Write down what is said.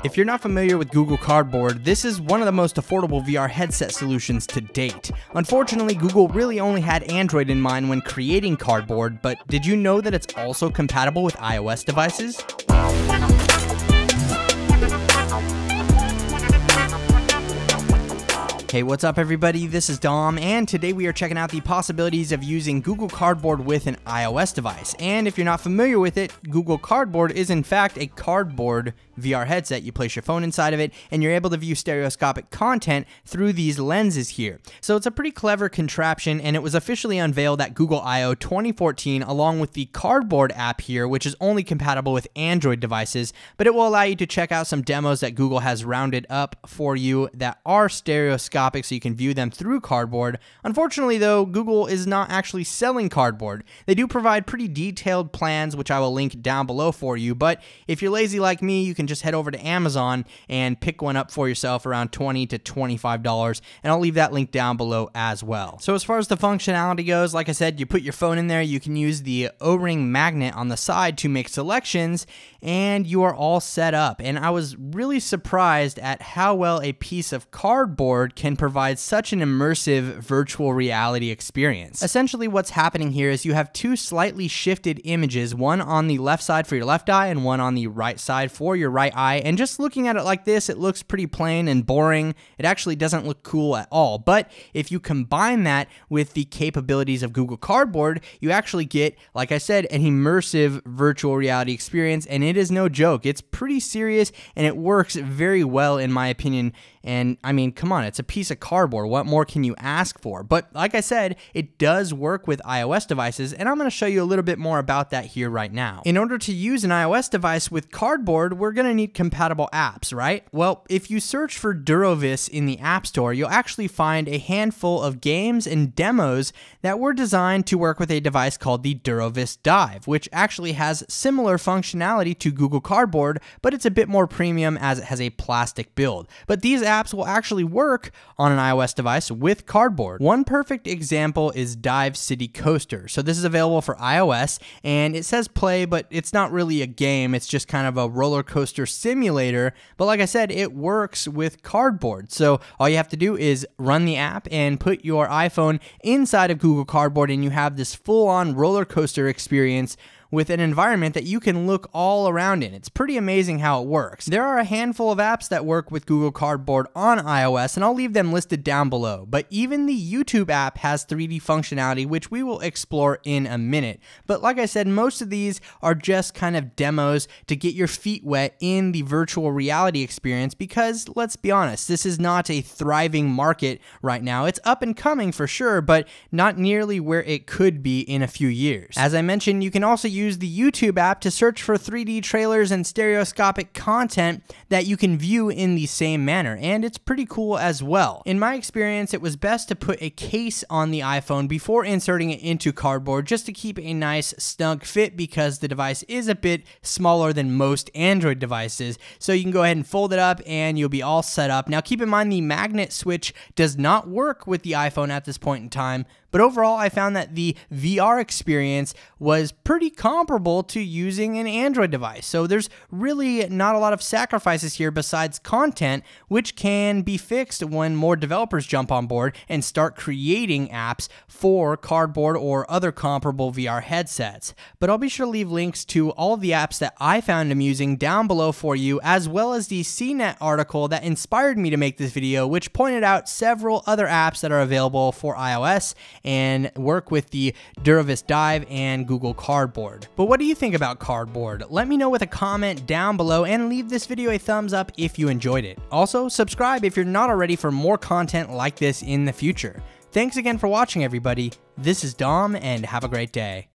If you're not familiar with Google Cardboard, this is one of the most affordable VR headset solutions to date. Unfortunately, Google really only had Android in mind when creating Cardboard, but did you know that it's also compatible with iOS devices? Hey, what's up everybody? This is Dom, and today we are checking out the possibilities of using Google Cardboard with an iOS device. And if you're not familiar with it, Google Cardboard is in fact a cardboard VR headset. You place your phone inside of it, and you're able to view stereoscopic content through these lenses here. So it's a pretty clever contraption, and it was officially unveiled at Google I/O 2014 along with the Cardboard app here, which is only compatible with Android devices, but it will allow you to check out some demos that Google has rounded up for you that are stereoscopic, so you can view them through Cardboard. Unfortunately though, Google is not actually selling Cardboard. They do provide pretty detailed plans, which I will link down below for you, but if you're lazy like me, you can just head over to Amazon and pick one up for yourself around $20 to $25, and I'll leave that link down below as well. So as far as the functionality goes, like I said, you put your phone in there, you can use the O-ring magnet on the side to make selections, and you are all set up. And I was really surprised at how well a piece of cardboard can provide such an immersive virtual reality experience. Essentially what's happening here is you have two slightly shifted images, one on the left side for your left eye and one on the right side for your right eye, and just looking at it like this, it looks pretty plain and boring. It actually doesn't look cool at all, but if you combine that with the capabilities of Google Cardboard, you actually get, like I said, an immersive virtual reality experience, and it is no joke. It's pretty serious, and it works very well in my opinion. And I mean, come on, it's a piece of cardboard. What more can you ask for? But like I said, it does work with iOS devices, and I'm going to show you a little bit more about that here right now. In order to use an iOS device with Cardboard, we're going to need compatible apps, right? Well, if you search for Durovis in the App Store, you'll actually find a handful of games and demos that were designed to work with a device called the Durovis Dive, which actually has similar functionality to Google Cardboard, but it's a bit more premium as it has a plastic build. But these apps will actually work on an iOS device with Cardboard. One perfect example is Dive City Coaster. So this is available for iOS, and it says play, but it's not really a game. It's just kind of a roller coaster simulator. But like I said, it works with Cardboard. So all you have to do is run the app and put your iPhone inside of Google Cardboard, and you have this full-on roller coaster experience with an environment that you can look all around in. It's pretty amazing how it works. There are a handful of apps that work with Google Cardboard on iOS, and I'll leave them listed down below. But even the YouTube app has 3D functionality, which we will explore in a minute. But like I said, most of these are just kind of demos to get your feet wet in the virtual reality experience, because let's be honest, this is not a thriving market right now. It's up and coming for sure, but not nearly where it could be in a few years. As I mentioned, you can also use the YouTube app to search for 3D trailers and stereoscopic content that you can view in the same manner, and it's pretty cool as well. In my experience, it was best to put a case on the iPhone before inserting it into Cardboard, just to keep a nice snug fit, because the device is a bit smaller than most Android devices. So you can go ahead and fold it up and you'll be all set up. Now keep in mind, the magnet switch does not work with the iPhone at this point in time, but overall, I found that the VR experience was pretty comparable to using an Android device. So there's really not a lot of sacrifices here besides content, which can be fixed when more developers jump on board and start creating apps for Cardboard or other comparable VR headsets. But I'll be sure to leave links to all of the apps that I found amusing down below for you, as well as the CNET article that inspired me to make this video, which pointed out several other apps that are available for iOS and work with the Durovis Dive and Google Cardboard. But what do you think about Cardboard? Let me know with a comment down below, and leave this video a thumbs up if you enjoyed it. Also, subscribe if you're not already for more content like this in the future. Thanks again for watching, everybody. This is Dom, and have a great day.